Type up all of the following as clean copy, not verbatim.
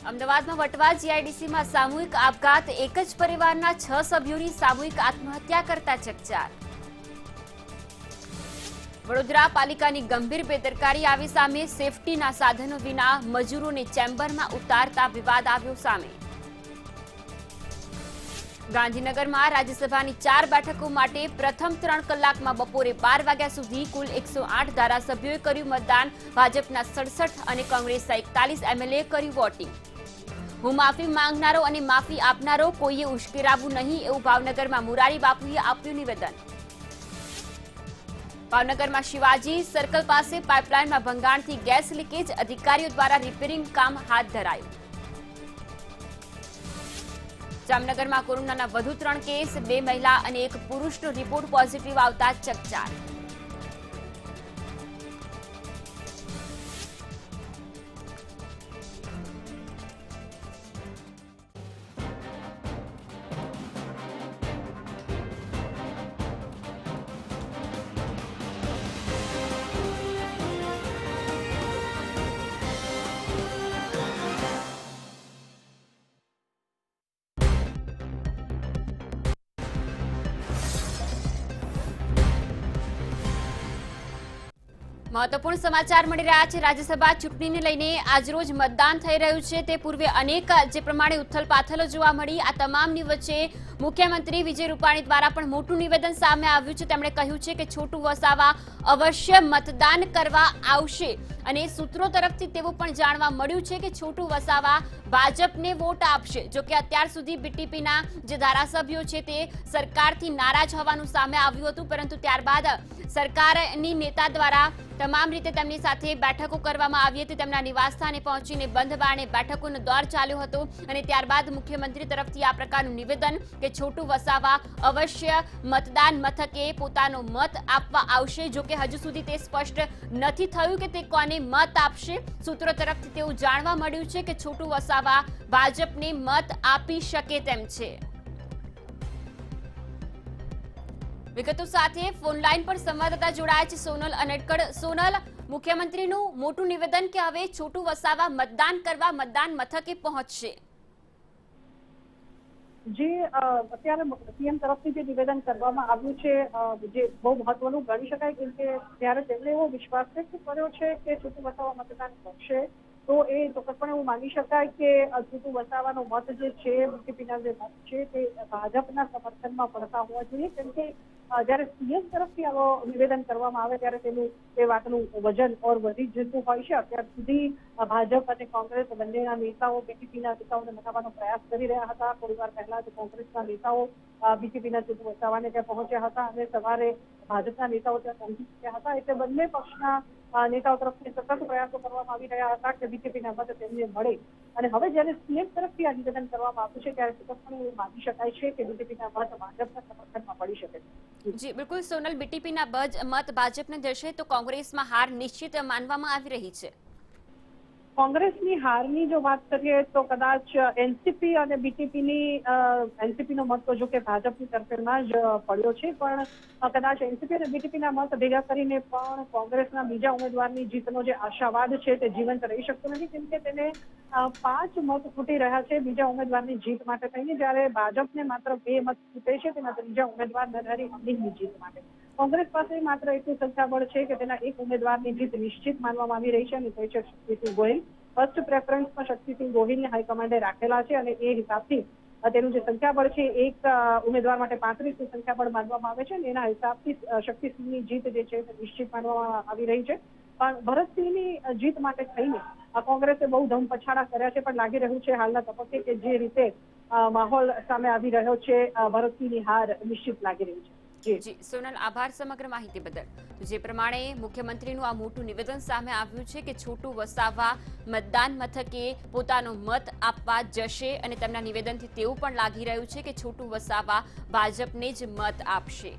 અમદાવાદમાં વટવા જીઆઈડીસીમાં સામૂહિક આપઘાત, એક જ પરિવારના 6 સભ્યોની સામૂહિક આત્મહત્યા કરતા ચકચાર. વડોદરા પાલિકાની ગંભીર બેદરકારી આવી સામે, સેફટીના સાધનો વિના મજૂરોને ચેમ્બરમાં ઉતારતા વિવાદ આવ્યો સામે. ગાંધીનગરમાં રાજ્યસભાની 4 બેઠકો માટે પ્રથમ 3 કલાકમાં બપોરે 12 વાગ્યા સુધી કુલ 108 ધારાસભ્યોએ કર્યું મતદાન. ભાજપના 67 અને કોંગ્રેસના 41 એમએલએ કર્યું વોટિંગ. હું માફી માંગનારો અને માફી આપનારો કોઈએ ઉશ્કેરાવું નહીં, એવું ભાવનગરમાં મોરારી બાપુએ આપ્યું નિવેદન. ભાવનગરમાં શિવાજી સર્કલ પાસે પાઇપલાઇનમાં ભંગાણથી ગેસ લીકેજ, અધિકારીઓ દ્વારા રિપેરિંગ કામ હાથ ધરાયું. જામનગરમાં કોરોનાના વધુ 3 કેસ, 2 મહિલા અને 1 પુરુષનો રિપોર્ટ પોઝિટિવ આવતા ચકચાર. મહત્વપૂર્ણ સમાચાર મળી રહ્યા છે. રાજ્યસભા ચૂંટણીને લઈને આજરોજ મતદાન થઈ રહ્યું છે. તે પૂર્વે અનેક જે પ્રમાણે ઉથલપાથલો જોવા મળી, આ તમામની વચ્ચે મુખ્યમંત્રી વિજય રૂપાણી દ્વારા પણ મોટું નિવેદન સામે આવ્યું છે. તેમણે કહ્યું છે કે છોટુ વસાવા અવશ્ય મતદાન કરવા આવશે અને સૂત્રો તરફથી તેવું પણ જાણવા મળ્યું છે કે છોટુ વસાવા ભાજપને વોટ આપશે. જોકે અત્યાર સુધી બીટીપીના જે ધારાસભ્યો છે તે સરકારથી નારાજ હોવાનું સામે આવ્યું હતું, પરંતુ ત્યારબાદ સરકારની નેતા દ્વારા તમામ રીતે તેમની સાથે બેઠકો કરવામાં આવી હતી. તેમના નિવાસસ્થાને પહોંચીને બંધ બારણે બેઠકોનો દોર ચાલ્યો હતો અને ત્યારબાદ મુખ્યમંત્રી તરફથી આ પ્રકારનું નિવેદન કે છોટુ વસાવા અવશ્ય મતદાન મથકે પોતાનો મત આપવા આવશે. જોકે હજુ સુધી તે સ્પષ્ટ નથી થયું કે તે કોને મત આપશે. સૂત્રો તરફથી તેવું જાણવા મળ્યું છે કે છોટુ વસાવા ભાજપને મત આપી શકે તેમ છે. વિગતો સાથે ફોન લાઈન પર સંવાદદાતા જોડાયા છે સોનલ અનડકડ. સોનલ, મુખ્યમંત્રીનું મોટું નિવેદન કે હવે છોટુ વસાવા મતદાન કરવા મતદાન મથકે પહોંચશે. જે અત્યારે સીએમ તરફથી જે નિવેદન કરવામાં આવ્યું છે જે બહુ મહત્વનું ગણી શકાય, કેમ કે ત્યારે તેમણે એવો વિશ્વાસ વ્યક્ત કર્યો છે કે છોટુ વસાવા મતદાન કરશે, તો એ ચોક્કસપણે એવું માની શકાય કે છોટુ વસાવાનો મત જે છે, બીજેપીના જે મત છે તે ભાજપના સમર્થનમાં પડતા હોવા જોઈએ. કેમ કે જયારે સીએમ તરફથી આવો નિવેદન કરવામાં આવે ત્યારે તેનું એ વાતનું વજન ઓર વધી જતું હોય છે. અત્યાર સુધી ભાજપ અને કોંગ્રેસ બંનેના નેતાઓ બીજેપીના નેતાઓને મનાવવાનો પ્રયાસ કરી રહ્યા હતા. થોડી વાર પહેલા જ કોંગ્રેસના નેતાઓ બીજેપીના છોટુ વસાવાને ત્યાં પહોંચ્યા હતા અને સવારે ભાજપના નેતાઓ ત્યાં પહોંચી ચૂક્યા હતા. એટલે બંને પક્ષના નેતાઓ તરફથી સતત પ્રયાસો કરવામાં આવી રહ્યા હતા કે બીજેપીના મત તેમને મળે. અને હવે જયારે સીએમ તરફથી આ નિવેદન કરવામાં આવ્યું છે ત્યારે ચોક્કસપણે એવું માની શકાય છે કે બીજેપીના મત ભાજપના સમર્થનમાં પડી શકે છે. જી બિલકુલ સોનલ, બીટીપીના મત ભાજપને જશે તો કોંગ્રેસમાં હાર નિશ્ચિત માનવામાં આવી રહી છે. કોંગ્રેસની હારની જો વાત કરીએ તો કદાચ એનસીપી અને એનસીપીનો મત તો જો કે ભાજપની તરફેણમાં જ પડ્યો છે, પણ કદાચ એનસીપી અને બીટીપીના મત ભેગા કરીને પણ કોંગ્રેસના બીજા ઉમેદવારની જીતનો જે આશાવાદ છે તે જીવંત રહી શકતો નથી. કેમ કે તેને 5 મત ખૂટી રહ્યા છે બીજા ઉમેદવારની જીત માટે થઈને, જ્યારે ભાજપને માત્ર 2 મત ખૂટે છે તેના ત્રીજા ઉમેદવાર નરહરી અમીનની જીત માટે. કોંગ્રેસ પાસે માત્ર એટલું સંખ્યાબળ છે કે તેના એક ઉમેદવારની જીત નિશ્ચિત માનવામાં આવી રહી છે અને તે છે શક્તિસિંહ ગોહિલ. ફર્સ્ટ પ્રેફરન્સમાં શક્તિસિંહ ગોહિલને હાઈકમાન્ડે રાખેલા છે અને એ હિસાબથી તેનું જે સંખ્યાબળ છે એક ઉમેદવાર માટે 35નું સંખ્યાબળ માનવામાં આવે છે અને એના હિસાબથી શક્તિસિંહની જીત જે છે તે નિશ્ચિત માનવામાં આવી રહી છે. પણ ભરતસિંહની જીત માટે થઈને કોંગ્રેસે બહુ ધમપછાડા કર્યા છે, પણ લાગી રહ્યું છે હાલના તબક્કે કે જે રીતે માહોલ સામે આવી રહ્યો છે ભરતસિંહની હાર નિશ્ચિત લાગી રહી છે. જી સોનલ, આભાર સમગ્ર માહિતી બદલ. જે પ્રમાણે મુખ્યમંત્રીનું આ મોટું નિવેદન સામે આવ્યું છે કે છોટુ વસાવા મતદાન મથકે પોતાનો મત આપવા જશે અને તેમના નિવેદનથી તેવું પણ લાગી રહ્યું છે કે છોટુ વસાવા ભાજપને જ મત આપશે.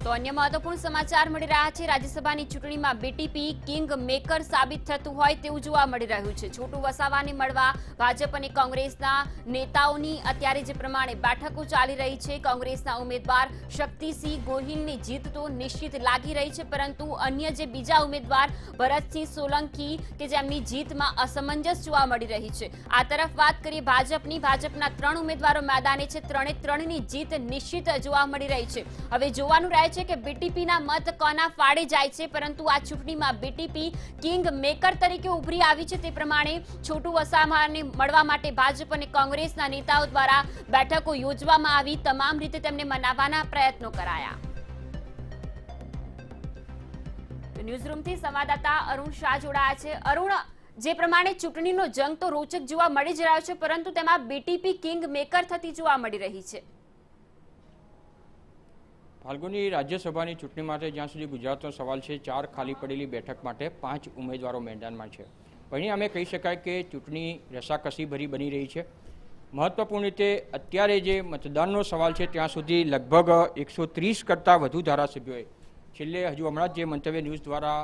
તો તો અન્ય મહત્વપૂર્ણ સમાચાર મળી રહ્યા છે। રાજ્યસભાની ચૂંટણીમાં બીટીપી કિંગ મેકર સાબિત થતું હોય તેવું જોવા મળી રહ્યું છે। છોટુ વસાવાને મળવા ભાજપ અને કોંગ્રેસના નેતાઓની અત્યારે જે પ્રમાણે બેઠકો ચાલી રહી છે, કોંગ્રેસના ઉમેદવાર શક્તિસિંહ ગોહિલની જીત તો નિશ્ચિત લાગી રહી છે, પરંતુ અન્ય જે બીજા ઉમેદવાર ભરતસિંહ સોલંકી કે જેમની જીતમાં અસમંજસ જોવા મળી રહી છે। આ તરફ વાત કરીએ ભાજપના 3 ઉમેદવારો મેદાને છે, 3ની જીત નિશ્ચિત જોવા મળી રહી છે। હવે જોવાનું રહે છે કે બીટીપીના મત કોના ફાળે જાય છે, પરંતુ આ ચૂંટણીમાં બીટીપી કિંગ મેકર તરીકે ઉભરી આવી છે। તે પ્રમાણે છોટુ વસાવાને મળવા માટે ભાજપ અને કોંગ્રેસના નેતાઓ દ્વારા બેઠકો યોજવામાં આવી, તમામ રીતે તેમને મનાવવાના પ્રયત્નો કરાયા। ન્યૂઝરૂમથી સંવાદદાતા અરુણ શાહ જોડાયા છે। અરુણ, જે પ્રમાણે ચૂંટણીનો જંગ તો રોચક જોવા મળી જ રહ્યો છે, પરંતુ તેમાં બીટીપી કિંગ મેકર થતી જોવા મળી રહી છે। ફાલ્ગુની રાજ્યસભાની ચૂંટણી માટે જ્યાં સુધી ગુજરાતનો સવાલ છે, 4 ખાલી પડેલી બેઠક માટે 5 ઉમેદવારો મેદાનમાં છે। પરિણામે કહી શકાય કે ચૂંટણી રસાકસીભરી બની રહી છે। મહત્વપૂર્ણ રીતે અત્યારે જે મતદાનનો સવાલ છે, ત્યાં સુધી લગભગ 130 કરતાં વધુ ધારાસભ્યોએ છેલ્લે હજુ હમણાં જ જે મંતવ્ય ન્યૂઝ દ્વારા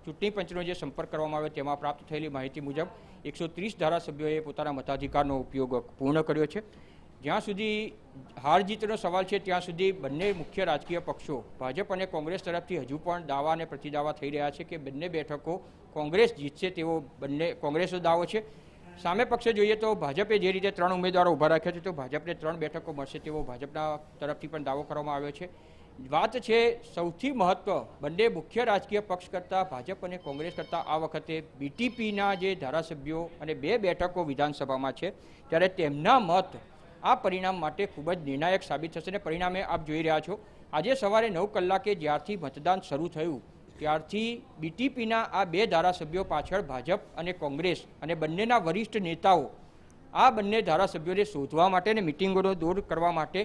ચૂંટણી પંચનો જે સંપર્ક કરવામાં આવ્યો તેમાં પ્રાપ્ત થયેલી માહિતી મુજબ 130 ધારાસભ્યોએ પોતાના મતાધિકારનો ઉપયોગ પૂર્ણ કર્યો છે। જ્યાં સુધી હાર જીતનો સવાલ છે, ત્યાં સુધી બંને મુખ્ય રાજકીય પક્ષો ભાજપ અને કોંગ્રેસ તરફથી હજુ પણ દાવા અને પ્રતિદાવા થઈ રહ્યા છે કે બંને બેઠકો કોંગ્રેસ જીતશે તેવો કોંગ્રેસનો દાવો છે। સામે પક્ષે જોઈએ તો ભાજપે જે રીતે 3 ઉમેદવારો ઊભા રાખ્યા છે, તો ભાજપને 3 બેઠકો મળશે તેવો ભાજપના તરફથી પણ દાવો કરવામાં આવ્યો છે। વાત છે સૌથી મહત્વ બંને મુખ્ય રાજકીય પક્ષ કરતાં ભાજપ અને કોંગ્રેસ કરતાં આ વખતે બીટીપીના જે ધારાસભ્યો અને 2 બેઠકો વિધાનસભામાં છે, ત્યારે તેમના મત આ પરિણામ માટે ખૂબ જ નિર્ણાયક સાબિત થશે। અને પરિણામે આપ જોઈ રહ્યા છો, આજે સવારે 9 કલાકે જ્યારથી મતદાન શરૂ થયું ત્યારથી બીટીપીના આ 2 ધારાસભ્યો પાછળ ભાજપ અને કોંગ્રેસ અને બંનેના વરિષ્ઠ નેતાઓ આ બંને ધારાસભ્યોને શોધવા માટે અને મિટિંગોનો દોર કરવા માટે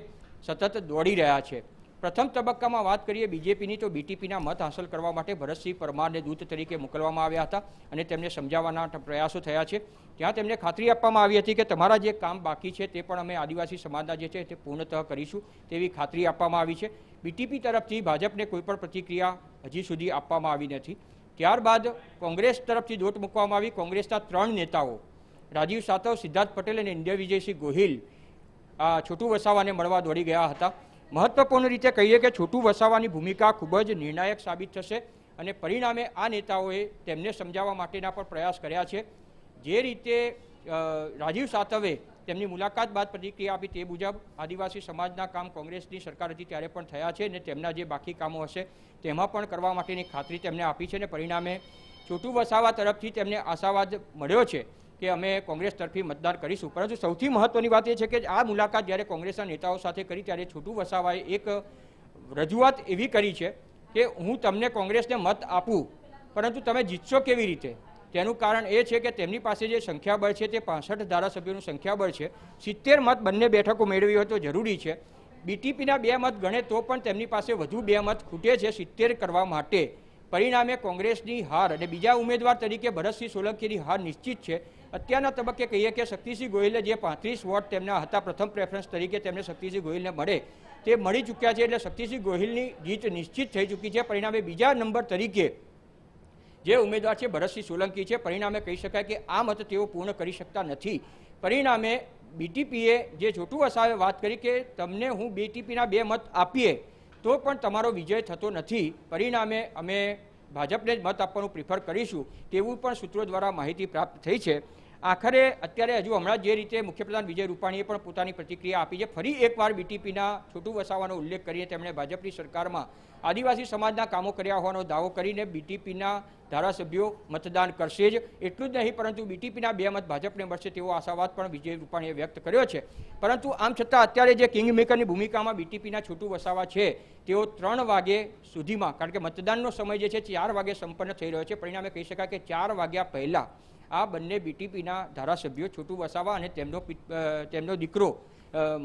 સતત દોડી રહ્યા છે। પ્રથમ તબક્કામાં વાત કરીએ બીજેપીની, તો બીટીપીના મત હાંસલ કરવા માટે ભરતસિંહ પરમારને દૂત તરીકે મોકલવામાં આવ્યા હતા અને તેમને સમજાવવાના પ્રયાસો થયા છે। ત્યાં તેમને ખાતરી આપવામાં આવી હતી કે તમારા જે કામ બાકી છે તે પણ અમે આદિવાસી સમાજના જે છે તે પૂર્ણતઃ કરીશું તેવી ખાતરી આપવામાં આવી છે। બીટીપી તરફથી ભાજપને કોઈપણ પ્રતિક્રિયા હજી સુધી આપવામાં આવી નથી। ત્યારબાદ કોંગ્રેસ તરફથી દોટ મૂકવામાં આવી। કોંગ્રેસના 3 નેતાઓ રાજીવ સાતવ, સિદ્ધાર્થ પટેલ અને ઇન્દ્ર વિજયસિંહ ગોહિલ છોટુ વસાવાને મળવા દોડી ગયા હતા। મહત્વપૂર્ણ રીતે કહીએ કે છોટુ વસાવાની ભૂમિકા ખૂબ જ નિર્ણાયક સાબિત થશે અને પરિણામે આ નેતાઓએ તેમને સમજાવવા માટેના પણ પ્રયાસ કર્યા છે। જે રીતે રાજીવ સાતવે તેમની મુલાકાત બાદ પ્રતિક્રિયા આપી તે મુજબ આદિવાસી સમાજના કામ કોંગ્રેસની સરકાર હતી ત્યારે પણ થયા છે અને તેમના જે બાકી કામો હશે તેમાં પણ કરવા માટેની ખાતરી તેમને આપી છે અને પરિણામે છોટુ વસાવા તરફથી તેમને આશાવાદ મળ્યો છે કે અમે કોંગ્રેસ તરફી મતદાન કરીશું। પરંતુ સૌથી મહત્વની વાત એ છે કે આ મુલાકાત જ્યારે કોંગ્રેસના નેતાઓ સાથે કરી ત્યારે છોટુ વસાવાએ એક રજૂઆત એવી કરી છે કે હું તમને કોંગ્રેસને મત આપું, પરંતુ તમે જીતશો કેવી રીતે? તેનું કારણ એ છે કે તેમની પાસે જે સંખ્યાબળ છે તે 65 ધારાસભ્યોનું સંખ્યાબળ છે। 70 મત બંને બેઠકો મેળવી હોય તો જરૂરી છે। બીટીપીના 2 મત ગણે તો પણ તેમની પાસે વધુ 2 મત ખૂટે છે 70 કરવા માટે। પરિણામે કોંગ્રેસની હાર અને બીજા ઉમેદવાર તરીકે ભરતસિંહ સોલંકીની હાર નિશ્ચિત છે। અત્યારના તબક્કે કહીએ કે શક્તિસિંહ ગોહિલે જે 35 વોટ તેમના હતા પ્રથમ પ્રેફરન્સ તરીકે તેમને શક્તિસિંહ ગોહિલને મળે તે મળી ચૂક્યા છે, એટલે શક્તિસિંહ ગોહિલની જીત નિશ્ચિત થઈ ચૂકી છે। પરિણામે બીજા નંબર તરીકે જે ઉમેદવાર છે ભરતસિંહ સોલંકી છે। પરિણામે કહી શકાય કે આ મત તેઓ પૂર્ણ કરી શકતા નથી। પરિણામે બીટીપીએ જે છોટુ વસાવે વાત કરી કે તમને હું બીટીપીના 2 મત આપીએ તો પણ તમારો વિજય થતો નથી। પરિણામે અમે ભાજપને જ મત આપવાનું પ્રિફર કરીશું તેવું પણ સૂત્રો દ્વારા માહિતી પ્રાપ્ત થઈ છે। આખરે અત્યારે હજુ હમણાં જે રીતે મુખ્યપ્રધાન વિજય રૂપાણીએ પણ પોતાની પ્રતિક્રિયા આપી છે, ફરી એકવાર બીટીપીના છોટુ વસાવાનો ઉલ્લેખ કરીને તેમણે ભાજપની સરકારમાં આદિવાસી સમાજના કામો કર્યા હોવાનો દાવો કરીને બીટીપીના ધારાસભ્યો મતદાન કરશે જ। એટલું જ નહીં, પરંતુ બીટીપીના 2 મત ભાજપને મળશે તેવો આશાવાદ પણ વિજય રૂપાણીએ વ્યક્ત કર્યો છે। પરંતુ આમ છતાં અત્યારે જે કિંગ મેકરની ભૂમિકામાં બીટીપીના છોટુ વસાવા છે તેઓ 3 વાગે સુધીમાં, કારણ કે મતદાનનો સમય જે છે 4 વાગે સંપન્ન થઈ રહ્યો છે, પરિણામે કહી શકાય કે 4 વાગ્યા પહેલાં આ બંને બીટીપીના ધારાસભ્યો છોટુ વસાવા અને તેમનો દીકરો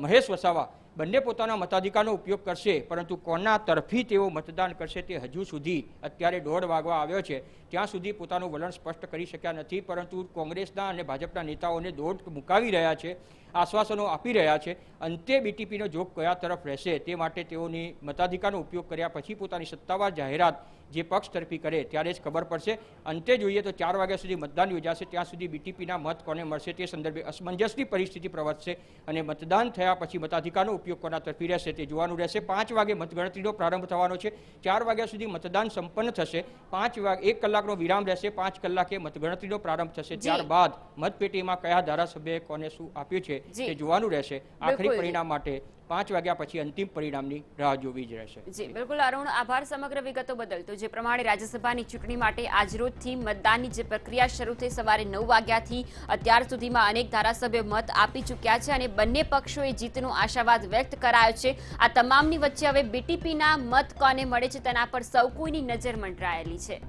મહેશ વસાવા બંને પોતાના મતાધિકારનો ઉપયોગ કરશે, પરંતુ કોના તરફી તેઓ મતદાન કરશે તે હજુ સુધી અત્યારે 1:30 વાગવા આવ્યો છે ત્યાં સુધી પોતાનું વલણ સ્પષ્ટ કરી શક્યા નથી. પરંતુ કોંગ્રેસના અને ભાજપના નેતાઓને દોટ મુકાવી રહ્યા છે, આશ્વાસનો આપી રહ્યા છે. અંતે બીટીપીનો જોગ કયા તરફ રહેશે તે માટે તેઓની મતાધિકારનો ઉપયોગ કર્યા પછી પોતાની સત્તાવાર જાહેરાત જે પક્ષ તરફી કરે ત્યારે જ ખબર પડશે. અંતે જોઈએ તો 4 વાગ્યા સુધી મતદાન યોજાશે, ત્યાં સુધી બીટીપીના મત કોને મળશે તે સંદર્ભે અસમંજસની પરિસ્થિતિ પ્રવર્તશે અને મતદાન થયા પછી મતાધિકારનો ઉપયોગ કોના તરફી રહેશે તે જોવાનું રહેશે. 5 વાગે મતગણતરીનો પ્રારંભ થવાનો છે, 4 વાગ્યા સુધી મતદાન સંપન્ન થશે, 1 કલાકનો વિરામ રહેશે, 5 કલાકે મતગણતરીનો પ્રારંભ થશે. ત્યારબાદ મતપેટીમાં કયા ધારાસભ્યએ કોને શું આપ્યું છે તે જોવાનું રહેશે. આખરી પરિણામ માટે 5 વાગ્યા પછી અંતિમ પરિણામની રાહ જોવી જ રહેશે. જી બિલકુલ અરુણ, આભાર સમગ્ર વિગતો બદલ. તો જે પ્રમાણે રાજ્યસભાની ચૂંટણી માટે આજરોજથી મતદાનની જે પ્રક્રિયા શરૂ થઈ સવારે 9 વાગ્યાથી અત્યાર સુધીમાં અનેક ધારાસભ્યો મત આપી ચૂક્યા છે અને બંને પક્ષોએ જીતનો આશાવાદ વ્યક્ત કરાયો છે. આ તમામની વચ્ચે હવે બીટીપીના મત કોને મળે છે તેના પર સૌ કોઈની નજર મંડરાયેલી છે.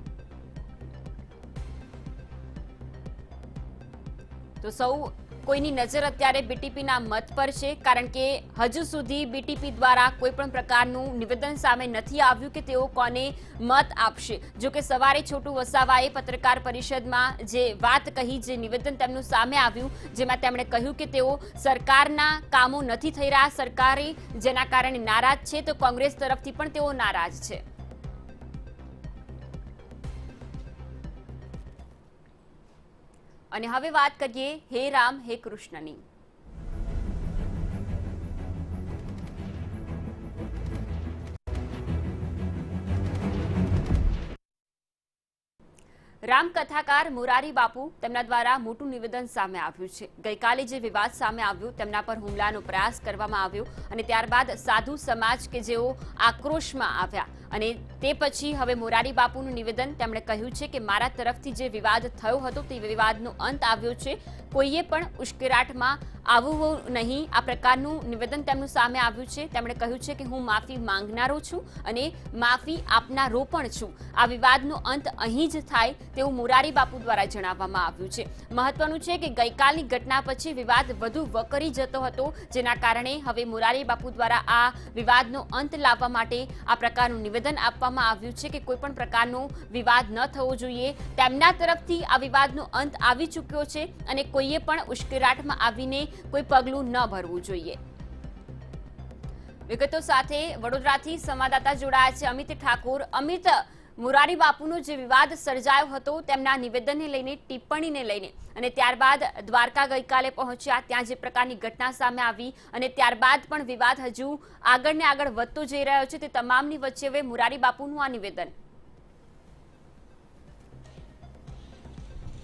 તો સૌ કોઈની નજર અત્યારે બીટીપીના મત પર છે, કારણ કે હજુ સુધી બીટીપી દ્વારા કોઈ પણ પ્રકારનું નિવેદન સામે નથી આવ્યું કે તેઓ કોને મત આપશે. જો કે સવારે છોટુ વસાવાએ પત્રકાર પરિષદમાં જે વાત કહી, જે નિવેદન તેમનું સામે આવ્યું, જેમાં તેમણે કહ્યું કે તેઓ સરકારના કામો નથી થઈ રહ્યા, સરકારે જેના કારણે નારાજ છે, તો કોંગ્રેસ તરફથી પણ તેઓ નારાજ છે. અને હવે વાત કરીએ હે રામ હે કૃષ્ણની. રામકથાકાર મોરારી બાપુ તેમના દ્વારા મોટું નિવેદન સામે આવ્યું છે. ગઈકાલે જે વિવાદ સામે આવ્યો તેમના પર હુમલાનો પ્રયાસ કરવામાં આવ્યો અને ત્યારબાદ સાધુ સમાજ કે જેઓ આક્રોશમાં આવ્યા અને તે પછી હવે મોરારી બાપુનું નિવેદન તેમણે કહ્યું છે કે મારા તરફથી જે વિવાદ થયો હતો તે વિવાદનો અંત આવ્યો છે, કોઈએ પણ ઉશ્કેરાટમાં આવવું નહીં. આ પ્રકારનું નિવેદન તેમનું સામે આવ્યું છે. તેમણે કહ્યું છે કે હું માફી માંગનારો છું અને માફી આપનારો પણ છું. આ વિવાદનો અંત અહીં જ થાય તેવું મોરારી બાપુ દ્વારા જણાવવામાં આવ્યું છે. મહત્વનું છે કે ગઈકાલની ઘટના પછી વિવાદ વધુ વકરી જતો હતો, જેના કારણે હવે મોરારી બાપુ દ્વારા આ વિવાદનો અંત લાવવા માટે આ પ્રકારનું નિવેદન આપવામાં આવ્યું છે કે કોઈ પણ પ્રકારનો વિવાદ ન થવો જોઈએ. તેમના તરફથી આ વિવાદનો અંત આવી ચૂક્યો છે અને કોઈએ પણ ઉશ્કેરાટમાં આવીને કોઈ પગલું ન ભરવું જોઈએ. વિગતો સાથે વડોદરાથી સંવાદદાતા જોડાયા છે અમિત ઠાકોર. અમિત, મોરારી બાપુનો જે વિવાદ સર્જાયો હતો તેમના નિવેદનને લઈને, ટિપ્પણીને લઈને અને ત્યારબાદ દ્વારકા ગઈકાલે પહોંચ્યા, ત્યાં જે પ્રકારની ઘટના સામે આવી અને ત્યારબાદ પણ વિવાદ હજુ આગળ ને આગળ વધતો જઈ રહ્યો છે, તે તમામની વચ્ચે હવે મોરારી બાપુનું આ નિવેદન.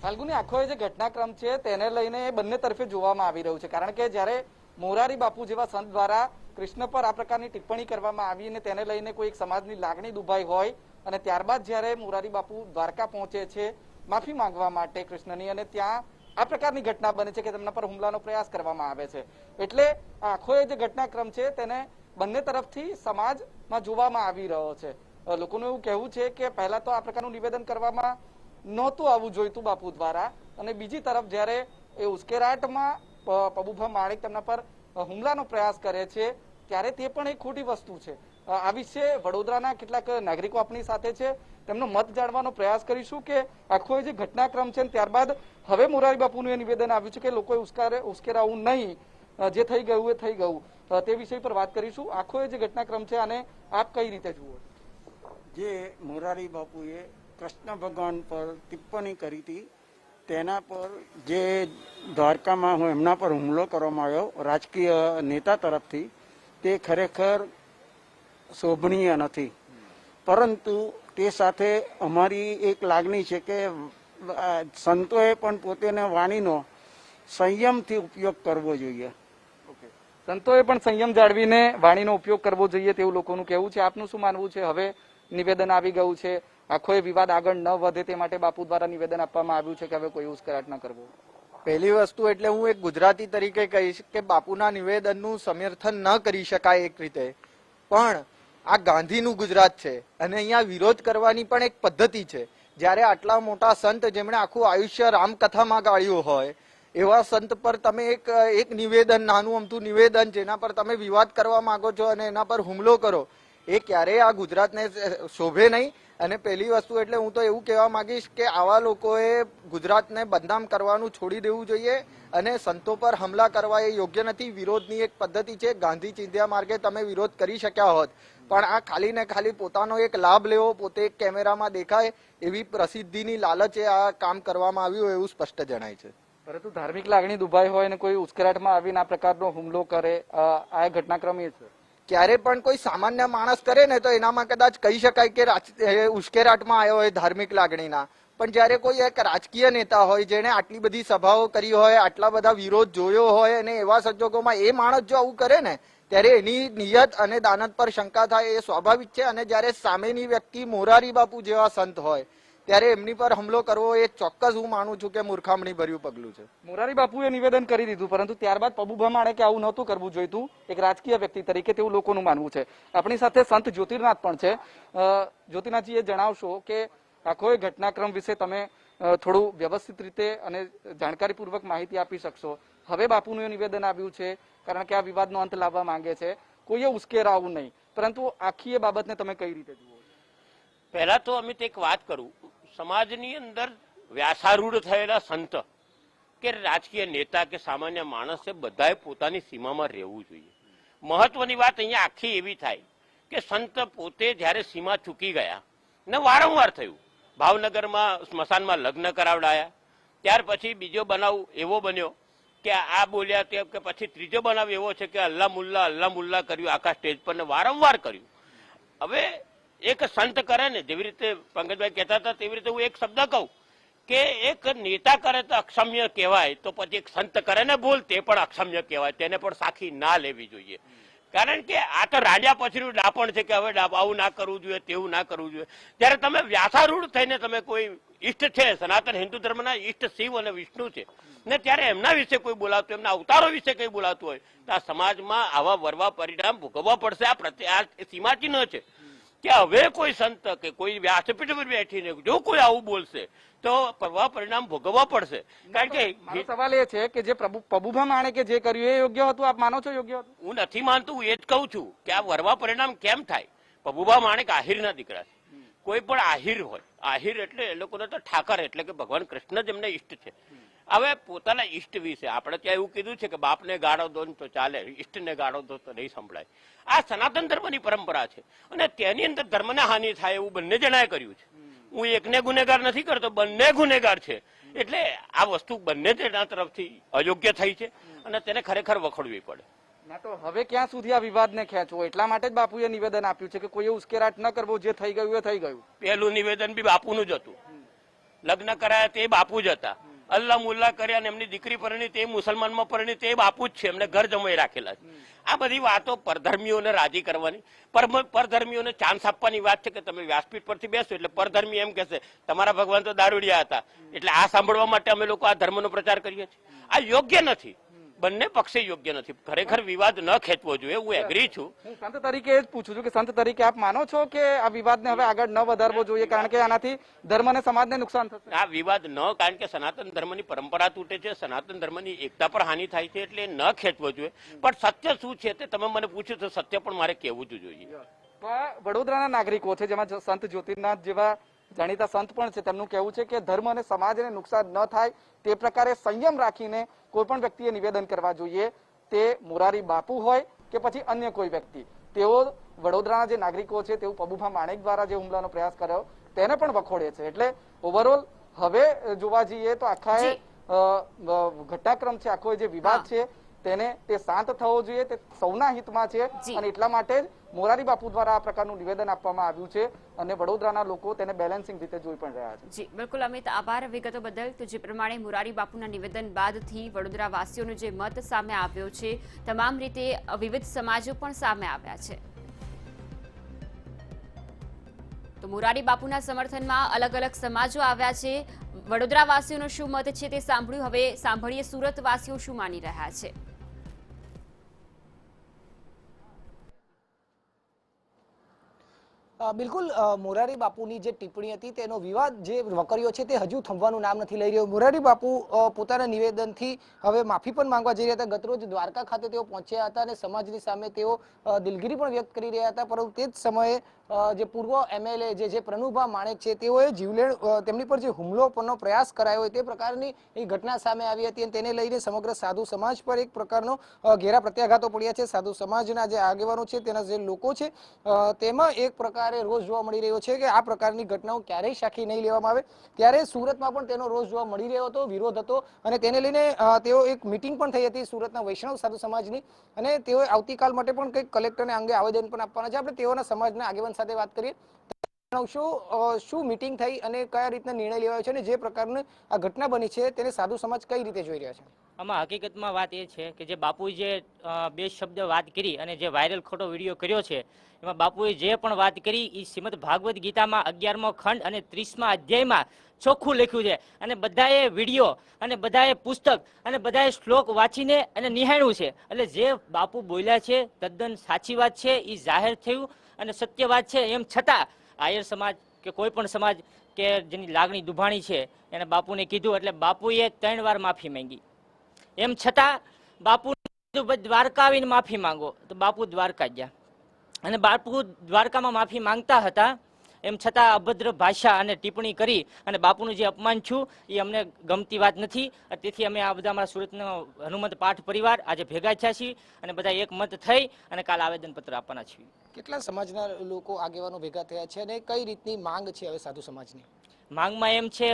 ફાલ્ગુની, આખો જે ઘટનાક્રમ છે તેને લઈને બંને તરફે જોવામાં આવી રહ્યું છે. કારણ કે જ્યારે મોરારી બાપુ જેવા સંત દ્વારા કૃષ્ણ પર આ પ્રકારની ટિપ્પણી કરવામાં આવી અને તેને લઈને કોઈ એક સમાજની લાગણી દુભાઈ હોય અને ત્યારબાદ જ્યારે મોરારી બાપુ દ્વારકા પહોંચે છે માફી માંગવા માટે કૃષ્ણની, અને ત્યાં આ પ્રકારની ઘટના બને છે કે તેમના પર હુમલાનો પ્રયાસ કરવામાં આવે છે. એટલે આખો જે ઘટનાક્રમ છે તેને બંને તરફથી સમાજમાં જોવામાં આવી રહ્યો છે. લોકોનું એવું કહેવું છે કે પહેલા તો આ પ્રકારનું નિવેદન કરવામાં નહોતું આવવું જોઈતું બાપુ દ્વારા, અને બીજી તરફ જ્યારે એ ઉશ્કેરાટમાં પબુભા માણેક તેમના પર હુમલાનો પ્રયાસ કરે છે ત્યારે તે પણ એક ખોટી વસ્તુ છે. આ વિશે વડોદરાના કેટલાક નાગરિકો આપણી સાથે છે, તેમનો મત જાણવાનો પ્રયાસ કરીશું કે આખો જે ઘટનાક્રમ છે ત્યારબાદ હવે મોરારી બાપુનું એ નિવેદન આવ્યું છે કે લોકોએ ઉશ્કેરાવું નહીં, જે થઈ ગયું એ થઈ ગયું, તે વિષય પર વાત કરીશું. આખો જે ઘટનાક્રમ છે આને આપ કઈ રીતે જુઓ? જે મોરારી બાપુએ કૃષ્ણ ભગવાન પર ટિપ્પણી કરી હતી તેના પર જે દ્વારકામાં એમના પર હુમલો કરવામાં આવ્યો રાજકીય નેતા તરફથી, તે ખરેખર શોભનીય નથી. પરંતુ તે સાથે અમારી એક લાગણી છે કે સંતોએ પણ પોતાના વાણીનો સંયમથી ઉપયોગ કરવો જોઈએ. સંતોએ પણ સંયમ જાળવીને વાણીનો ઉપયોગ કરવો જોઈએ તેવું લોકોનું કહેવું છે. આપનું શું માનવું છે? હવે નિવેદન આવી ગયું છે, આખો વિવાદ આગળ ન વધે તે માટે બાપુ દ્વારા નિવેદન આપવામાં આવ્યું છે કે હવે કોઈ ઉશ્કેરાટ ન કરવો. પહેલી વસ્તુ એટલે હું એક ગુજરાતી તરીકે કહીશ કે બાપુના નિવેદનનું સમર્થન ન કરી શકાય એક રીતે, પણ આ ગાંધીનું ગુજરાત છે અને અહીંયા વિરોધ કરવાની પણ એક પદ્ધતિ છે. જ્યારે આટલા મોટા સંત જેમણે આખું આયુષ્ય રામકથામાં ગાળ્યું હોય એવા સંત પર તમે એક નિવેદન, નાનું અમથું નિવેદન જેના પર તમે વિવાદ કરવા માંગો છો અને એના પર હુમલો કરો, એ ક્યારેય આ ગુજરાતને શોભે નહીં. અને પહેલી વસ્તુ એટલે હું તો એવું કહેવા માંગીશ કે આવા લોકોએ ગુજરાતને બદનામ કરવાનું છોડી દેવું જોઈએ અને સંતો પર હમલા કરવા એ યોગ્ય નથી. વિરોધની એક પદ્ધતિ છે. ગાંધી ચિંધ્યા માર્ગે તમે વિરોધ કરી શક્યા હોત, પણ આ ખાલી ને ખાલી પોતાનો એક લાભ લેવો, પોતે એક કેમેરામાં દેખાય એવી પ્રસિદ્ધિની લાલચે આ કામ કરવામાં આવ્યું એવું સ્પષ્ટ જણાય છે. પરંતુ ધાર્મિક લાગણી દુભાઈ હોય અને કોઈ ઉશ્કેરાટમાં આવીને આ પ્રકારનો હુમલો કરે, આ ઘટનાક્રમ એ છે. ક્યારે પણ કોઈ સામાન્ય માણસ કરે ને તો એનામાં કદાચ કહી શકાય કે ઉશ્કેરાટમાં આવ્યો હોય ધાર્મિક લાગણીના, પણ જયારે કોઈ એક રાજકીય નેતા હોય જેને આટલી બધી સભાઓ કરી હોય, આટલા બધા વિરોધ જોયો હોય અને એવા સંજોગોમાં એ માણસ જો આવું કરે ને ત્યારે એની નિયત અને દાનત પર શંકા થાય એ સ્વાભાવિક છે. અને જયારે સામેની વ્યક્તિ મોરારી બાપુ જેવા સંત હોય ત્યારે એમની પર હુમલો કરવો એ ચોક્કસ હું માનું છું કે મૂર્ખામણી ભર્યું પગલું છે. મોરારી બાપુએ નિવેદન કરી દીધું, પરંતુ ત્યારબાદ પબુભા માણેકે આવું નહોતું કરવું જોઈતું એક રાજકીય વ્યક્તિ તરીકે, તેવું લોકોનું માનવું છે. આપણી સાથે સંત જ્યોતિર્નાથ પણ છે. જ્યોતિનાથજી, એ જણાવશો કે આખો ઘટનાક્રમ વિશે તમે થોડું વ્યવસ્થિત રીતે અને જાણકારીપૂર્વક માહિતી આપી શકશો. હવે બાપુનું નિવેદન આવ્યું છે કારણ કે આ વિવાદનો અંત લાવવા માંગે છે, કોઈએ ઉશ્કેરાવું નહીં, પરંતુ આખી એ બાબતને તમે કઈ રીતે જુઓ? પહેલા તો અમિત એક વાત કરું, સમાજની અંદર વ્યાસારૂઢ થયેલા સંત કે રાજકીય નેતા કે સામાન્ય માણસ છે, બધાએ પોતાની સીમામાં રહેવું જોઈએ. મહત્વની વાત અહીંયા આખી એવી થાય કે સંત પોતે જ્યારે સીમા ચૂકી ગયા ને વારંવાર થયું, ભાવનગરમાં સ્મશાનમાં લગ્ન કરાવડાયા, ત્યાર પછી બીજો બનાવ એવો બન્યો કે આ બોલ્યા તે, કે પછી ત્રીજો બનાવ એવો છે કે અલ્લા મુલ્લા કર્યું આખા સ્ટેજ પર ને વારંવાર કર્યું. હવે એક સંત કરે ને, જેવી રીતે પંકજભાઈ કહેતા હતા તેવી રીતે હું એક શબ્દ કહું કે એક નેતા કરે તો અક્ષમ્ય કહેવાય, તો પછી એક સંત કરે ને બોલ તે પણ અક્ષમ્ય કહેવાય, તેને પણ સાખી ના લેવી જોઈએ. કારણ કે આ તો રાજા પછીનું ડાપણ છે કે હવે આવું ના કરવું જોઈએ, તેવું ના કરવું જોઈએ. ત્યારે તમે વ્યાસારૂઢ થઈને તમે કોઈ ઈષ્ટ છે, સનાતન હિન્દુ ધર્મના ઈષ્ટ શિવ અને વિષ્ણુ છે ને ત્યારે એમના વિશે કોઈ બોલાવતું, એમના અવતારો વિશે કઈ બોલાવતું હોય તો આ સમાજમાં આવા વરવા પરિણામ ભોગવવા પડશે. આ સીમાચિહ્ન છે કે હવે કોઈ સંત કે કોઈ વ્યાસપીઠ પર બેઠીને જો કોઈ આવું બોલશે તો પરવા પરિણામ ભોગવવા પડશે. કારણ કે મારો સવાલ એ છે કે જે પબુભા માણેકે જે કર્યું એ યોગ્ય હતું? આપ માનો છો યોગ્ય હતું? હું નથી માનતું, હું એ જ કહું છું કે આ વરવા પરિણામ કેમ થાય. પબુભા માણેક આહિરના દીકરા છે. કોઈ પણ આહિર હોય, આહિર એટલે એ લોકોને તો ઠાકર એટલે કે ભગવાન કૃષ્ણ જ એમને ઈષ્ટ છે. હવે પોતાના ઈષ્ટ વિશે આપણે ત્યાં એવું કીધું છે કે બાપને ગાળો દો તો ચાલે, ઈષ્ટને ગાળો દો તો નહીં સંભળાય. આ સનાતન ધર્મની પરંપરા છે અને તેની અંદર ધર્મને હાનિ થાય એવું બંને જણાએ કર્યું છે. હું એકને ગુનેગાર નથી કરતો, બંને ગુનેગાર છે. એટલે આ વસ્તુ બંને જણા તરફથી અયોગ્ય થઈ છે અને તેને ખરેખર વખોડવી પડે. ના તો હવે ક્યાં સુધી આ વિવાદને ખેંચવો, એટલા માટે જ બાપુએ નિવેદન આપ્યું છે કે કોઈએ ઉશ્કેરાટ ન કરવો, જે થઈ ગયું એ થઈ ગયું. પહેલું નિવેદન બી બાપુનું જ હતું, લગ્ન કરાયા તે બાપુ જ હતા, અલ્લા મુલ્લા કર્યા અને એમની દીકરી પરણી તે મુસલમાનમાં પરણી તે બાપુ જ છે, એમને ઘર જમાઈ રાખેલા છે. આ બધી વાતો પરધર્મીઓને રાજી કરવાની, પરધર્મીઓને ચાન્સ આપવાની વાત છે કે તમે વ્યાસપીઠ પરથી બેસો એટલે પરધર્મી એમ કહેશે તમારા ભગવાન તો દારૂડિયા હતા, એટલે આ સાંભળવા માટે અમે લોકો આ ધર્મનો પ્રચાર કરીએ છીએ. આ યોગ્ય નથી, બંને પક્ષે યોગ્ય નથી. ખરેખર વિવાદ ન ખેંચવો જોઈએ, હું એગ્રી છું. હું સંત તરીકે એ જ પૂછું છું કે સંત તરીકે આપ માનો છો કે આ વિવાદને હવે આગળ ન વધારવો જોઈએ, કારણ કે આનાથી ધર્મ અને સમાજને નુકસાન થશે? આ વિવાદ ન, કારણ કે સનાતન ધર્મની પરંપરા તૂટે છે, સનાતન ધર્મની એકતા પર હાનિ થાય છે, એટલે ન ખેંચવો જોઈએ. પણ સત્ય શું છે તે તમે મને પૂછ્યું તો સત્ય પણ મારે કહેવું જ જોઈએ. તો આ વડોદરાના નાગરિકો છે, જેમાં સંત જ્યોતિર્નાથ જેવા જાણીતા સંત પણ છે, તેમનું કહેવું છે કે ધર્મ અને સમાજને નુકસાન ન થાય તે પ્રકારે સંયમ રાખીને કોઈ પણ વ્યક્તિએ નિવેદન કરવા જોઈએ. તે મોરારી બાપુ હોય કે પછી અન્ય કોઈ વ્યક્તિ, તેઓ વડોદરાના જે નાગરિકો છે તેઓ પબુભા માણેક દ્વારા જે હુમલાનો પ્રયાસ કર્યો તેને પણ વખોડે છે. એટલે ઓવરઓલ હવે જોવા જઈએ તો આખા ઘટનાક્રમ છે, આખો જે વિવાદ છે તે શાંત થવો જોઈએ, તે સૌના હિતમાં છે અને એટલા માટે જ મોરારી બાપુ દ્વારા આ પ્રકારનું નિવેદન આપવામાં આવ્યું છે અને વડોદરાના લોકો તેને બેલેન્સિંગ રીતે જોઈ પણ રહ્યા છે. જી બિલકુલ અમિત, આભાર વિગતો બદલ. તો જે પ્રમાણે મોરારી બાપુના નિવેદન બાદથી વડોદરા વાસીઓનો જે મત સામે આવ્યો છે, તમામ રીતે વિવિધ સમાજો પણ સામે આવ્યા છે. તો મોરારી બાપુના સમર્થનમાં અલગ અલગ સમાજો આવ્યા છે. વડોદરા વાસીઓનો શું મત છે તે સાંભળ્યું. હવે સાંભળીએ સુરત વાસીઓ શું માની રહ્યા છે. બિલકુલ મોરારી બાપુની જે ટિપ્પણી હતી તેનો વિવાદ જે વકર્યો છે તે હજુ થંભવાનું નામ નથી લઈ રહ્યો. મોરારી બાપુ પોતાના નિવેદનથી હવે માફી પણ માંગવા જઈ રહ્યા હતા. ગતરોજ દ્વારકા ખાતે તેઓ પહોંચ્યા હતા અને સમાજની સામે તેઓ દિલગીરી પણ વ્યક્ત કરી રહ્યા હતા, પરંતુ તે જ સમયે જે પૂર્વ MLA જે પ્રનુભા માણેક છે તેઓએ જીવલેણ તેમની પર જે હુમલો કરવાનો પ્રયાસ કરાયો હોય તે પ્રકારની એ ઘટના સામે આવી હતી અને તેને લઈને સમગ્ર સાધુ સમાજ પર એક પ્રકારનો ઘેરા પ્રત્યાઘાતો પડ્યા છે. સાધુ સમાજના જે આગેવાનો છે, તેના જે લોકો છે, તેમાં એક પ્રકારે રોષ જોવા મળી રહ્યો છે કે આ પ્રકારની ઘટનાઓ ક્યારેય સાખી નહીં લેવામાં આવે. ત્યારે સુરતમાં પણ તેનો રોષ જોવા મળી રહ્યો હતો, વિરોધ હતો અને તેને લઈને તેઓ એક મિટિંગ પણ થઈ હતી સુરતના વૈષ્ણવ સાધુ સમાજની અને તેઓ આવતીકાલ માટે પણ કંઈક કલેક્ટરને અંગે આવેદન પણ આપવાના છે. આપણે તેઓના સમાજના આગેવાન સાથે વાત કરીએ. શું મીટિંગ થઈ અને કયા રીતના નિર્ણય લેવાયો છે અને જે પ્રકારની આ ઘટના બની છે તેને સાધુ સમાજ કઈ રીતે જોઈ રહ્યા છે? આમાં હકીકતમાં વાત એ છે કે જે બાપુએ જે બે શબ્દ વાત કરી અને જે વાયરલ ખોટો વિડીયો કર્યો છે, એમાં બાપુએ જે પણ વાત કરી એ શ્રીમદ ભાગવત ગીતામાં 11મો ખંડ અને 30મા અધ્યાયમાં ચોખ્ખું લખ્યું છે અને બધાએ વિડીયો અને બધાએ પુસ્તક અને બધાએ શ્લોક વાંચીને અને નિહાળ્યું છે. એટલે જે બાપુ બોલ્યા છે તદ્દન સાચી વાત છે, એ જાહેર થયું અને સત્ય વાત છે. એમ છતાં આયર સમાજ કે કોઈ પણ સમાજ કે જેની લાગણી દુભાણી છે એને બાપુને કીધું એટલે બાપુએ 3 વાર માફી માંગી. એમ છતાં બાપુ દ્વારકા આવીને માફી માંગો, તો બાપુ દ્વારકા ગયા અને બાપુ દ્વારકામાં માફી માંગતા હતા. એમ છતાં અભદ્ર ભાષા અને ટિપ્પણી કરી અને બાપુનું જે અપમાન છું એ અમને ગમતી વાત નથી. તેથી અમે આ બધા અમારા સુરતનો હનુમંત પાઠ પરિવાર આજે ભેગા થયા છીએ અને બધા એક મત થઈ અને કાલ આવેદનપત્ર આપવાના છીએ. કેટલા સમાજના લોકો આગેવાનો ભેગા થયા છે અને કઈ રીતની માંગ છે હવે સાધુ સમાજની? માંગમાં એમ છે,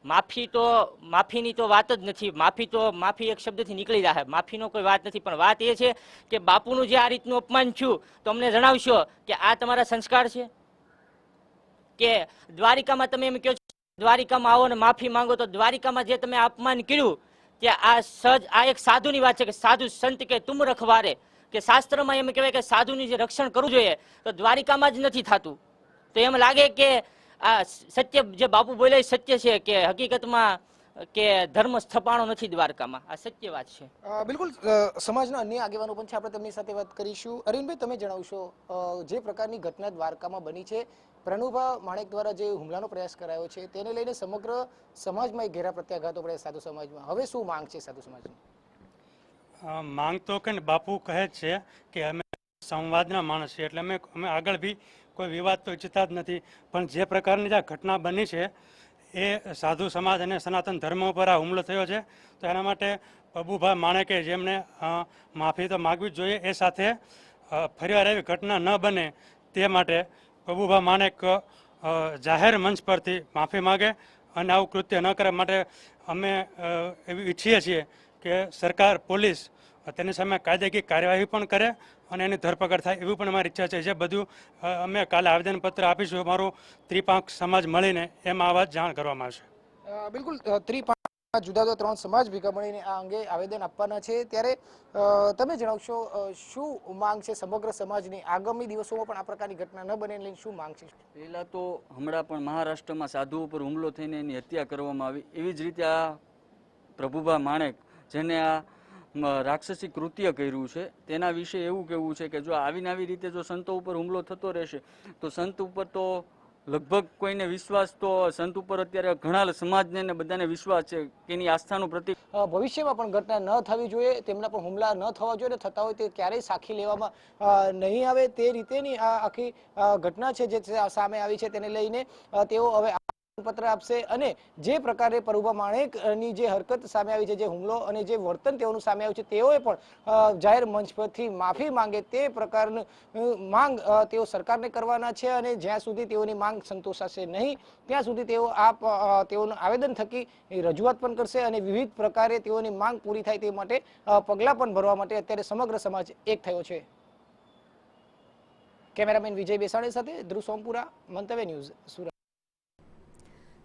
માફીની તો વાત જ નથી. માફી એક શબ્દથી નીકળી જાય, માફીનો કોઈ વાત નથી. પણ વાત એ છે કે બાપુનું જે આ રીતનું અપમાન થયું તો અમને જણાવશો કે આ તમારા સંસ્કાર છે? કે દ્વારિકામાં તમે એમ કહો છો દ્વારિકામાં આવો ને માફી માંગો, તો દ્વારિકામાં જે તમે અપમાન કર્યું કે આ એક સાધુની વાત છે કે સાધુ સંત કે તુમ રખવારે, કે શાસ્ત્રમાં એમ કહેવાય કે સાધુની જે રક્ષણ કરવું જોઈએ તો દ્વારિકામાં જ નથી થતું. તો એમ લાગે કે આ સત્ય જે બાપુ બોલે સત્ય છે કે હકીકતમાં કે ધર્મ સ્થપાણો નથી દ્વારકામાં. આ સત્ય વાત છે. બિલકુલ સમાજના અન્ય આગેવાનો પણ છે, આપણે તેમની સાથે વાત કરીશું. અરવિંદભાઈ, તમે જણાવશો જે પ્રકારની ઘટના દ્વારકામાં બની છે, પ્રનુભા માણેક દ્વારા જે હુમલાનો પ્રયાસ કરાયો છે તેને લઈને સમગ્ર સમાજમાં એક ઘેરા પ્રત્યાઘાતો પડ્યા સાધુ સમાજમાં. હવે શું માંગ છે સાધુ સમાજની? માંગ તો કે બાપુ કહે છે કે અમે સંવાદના માણસ છીએ, એટલે અમે આગળ બી કોઈ વિવાદ તો ઈચ્છતા જ નથી. પણ જે પ્રકારની જે ઘટના બની છે એ સાધુ સમાજ અને સનાતન ધર્મ ઉપર આ હુમલો થયો છે, તો એના માટે પબુભાઈ માણેકે જેમને માફી તો માગવી જ જોઈએ, એ સાથે ફરીવાર એવી ઘટના ન બને તે માટે પબુભાઈ માણેક જાહેર મંચ પરથી માફી માગે અને આવું કૃત્ય ન કરે. માટે અમે એવી ઈચ્છીએ છીએ કે સરકાર, પોલીસ તેની સામે કાયદાકીય કાર્યવાહી પણ કરે અને એની ધરપકડ થાય, એવી પણ અમારી ઈચ્છા છે. જે બધું અમે કાલે આવેદનપત્ર આપીશું અમારું ત્રિપાંખ સમાજ મળીને, એમાં આ વાત જાણ કરવામાં આવશે. બિલકુલ ત્રિપાંખ જુદા જુદા 3 સમાજ ભેગા મળીને આ અંગે આવેદન આપવાના છે. ત્યારે તમે જણાવશો શું માંગ છે સમગ્ર સમાજની? આગામી દિવસોમાં પણ આ પ્રકારની ઘટના ન બને લઈને શું માંગ છે? પહેલાં તો હમણાં પણ મહારાષ્ટ્રમાં સાધુ ઉપર હુમલો થઈને એની હત્યા કરવામાં આવી, એવી જ રીતે આ પ્રભુભા માણેક જેને આ રાક્ષસી કૃત્ય કર્યું છે તેના વિશે એવું કહેવું છે કે જો આવીને આવી રીતે જો સંતો ઉપર હુમલો થતો રહેશે તો સંત ઉપર તો લગભગ કોઈને વિશ્વાસ, તો સંત ઉપર અત્યારે ઘણા સમાજને ને બધાને વિશ્વાસ છે કે એની આસ્થાનું પ્રતિક. ભવિષ્યમાં પણ ઘટના ન થવી જોઈએ, તેમના પર હુમલા ન થવા જોઈએ, થતા હોય તે ક્યારેય સાખી લેવામાં નહીં આવે તે રીતેની આ આખી ઘટના છે જે સામે આવી છે. તેને લઈને તેઓ હવે પત્ર આપશે અને જે પ્રકારે પ્રભુભા માણેકની જે હરકત સામે આવી છે, જે હુમલો અને જે વર્તન તેઓનું સામે આવ્યું છે, તેઓએ પણ જાહેર મંચ પરથી માફી માંગે તે પ્રકારની માંગ તેઓ સરકારને કરવાના છે. અને જ્યાં સુધી તેઓની માંગ સંતોષાશે નહીં ત્યાં સુધી તેઓનું આવેદન થકી રજૂઆત પણ કરશે અને વિવિધ પ્રકારે તેઓની માંગ પૂરી થાય તે માટે પગલાં પણ ભરવા માટે અત્યારે સમગ્ર સમાજ એક થયો છે. કેમેરામેન વિજય બેસાણી સાથે ધ્રુવ સોમપુરા, મંતવ્ય ન્યૂઝ, સુરત.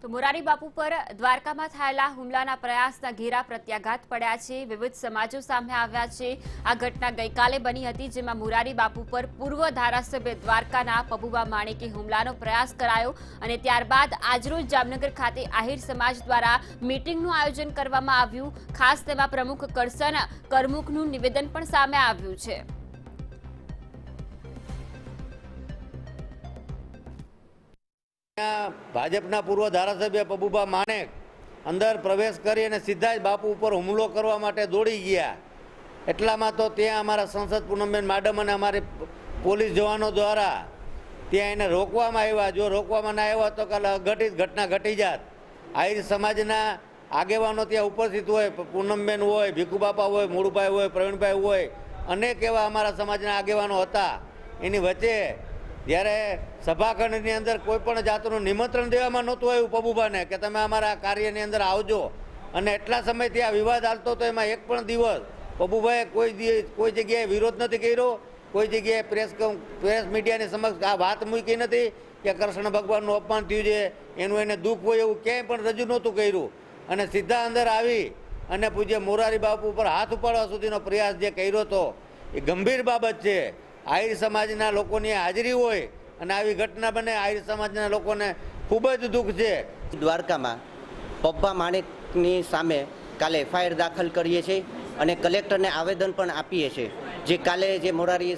તો મોરારી બાપુ પર દ્વારકામાં થયેલા હુમલાના પ્રયાસના ઘેરા પ્રત્યાઘાત પડ્યા છે. વિવિધ સમાજો સામે આવ્યા છે. આ ઘટના ગઈકાલે બની હતી, જેમાં મોરારી બાપુ પર પૂર્વ ધારાસભ્ય દ્વારકાના પબુભા માણેકે હુમલાનો પ્રયાસ કરાયો અને ત્યારબાદ આજરોજ જામનગર ખાતે આહિર સમાજ દ્વારા મીટિંગનું આયોજન કરવામાં આવ્યું. ખાસ તેમાં પ્રમુખ કરસન કરમુખનું નિવેદન પણ સામે આવ્યું છે. ભાજપના પૂર્વ ધારાસભ્ય પબુભા માણેક અંદર પ્રવેશ કરી અને સીધા જ બાપુ ઉપર હુમલો કરવા માટે દોડી ગયા. એટલામાં તો ત્યાં અમારા સંસદ પૂનમબેન માડમ અને અમારી પોલીસ જવાનો દ્વારા ત્યાં એને રોકવામાં આવ્યા. જો રોકવામાં ના આવ્યા તો કાલે અઘટિત ઘટના ઘટી જાત. આહિર સમાજના આગેવાનો ત્યાં ઉપસ્થિત હોય, પૂનમબેન હોય, ભીખુબાપા હોય, મૂળભાઈ હોય, પ્રવીણભાઈ હોય, અનેક એવા અમારા સમાજના આગેવાનો હતા. એની વચ્ચે જ્યારે સભાખંડની અંદર કોઈ પણ જાતનું નિમંત્રણ દેવામાં નહોતું આવ્યું પબુભાને કે તમે અમારા કાર્યની અંદર આવજો, અને એટલા સમયથી આ વિવાદ હાલતો તો એમાં એક પણ દિવસ પબુભાઈએ કોઈ જગ્યાએ વિરોધ નથી કર્યો, કોઈ જગ્યાએ પ્રેસ મીડિયાની સમક્ષ આ વાત મૂકી નથી કે કૃષ્ણ ભગવાનનું અપમાન થયું છે, એનું એને દુઃખ હોય એવું ક્યાંય પણ રજૂ નહોતું કર્યું. અને સીધા અંદર આવી અને પૂજ્ય મોરારી બાપુ ઉપર હાથ ઉપાડવા સુધીનો પ્રયાસ જે કર્યો હતો એ ગંભીર બાબત છે. આહિર સમાજના લોકોની હાજરી હોય અને આવી ઘટના બને, આહિર સમાજના લોકોને ખૂબ જ દુઃખ છે. દ્વારકામાં પબ્બા માણેકની સામે કાલે એફઆઈઆર દાખલ કરીએ છીએ અને કલેક્ટરને આવેદન પણ આપીએ છીએ. જે કાલે જે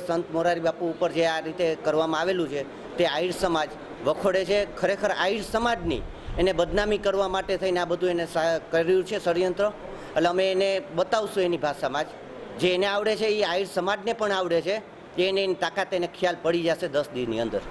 સંત મોરારી બાપુ ઉપર જે આ રીતે કરવામાં આવેલું છે તે આહિર સમાજ વખોડે છે. ખરેખર આહિર સમાજની એને બદનામી કરવા માટે થઈને આ બધું એને કર્યું છે ષડયંત્ર. એટલે અમે એને બતાવશું એની ભાષામાં જ, જે એને આવડે છે એ આહિર સમાજને પણ આવડે છે. એને એની તાકાત એને ખ્યાલ પડી જશે 10 દિવસની અંદર.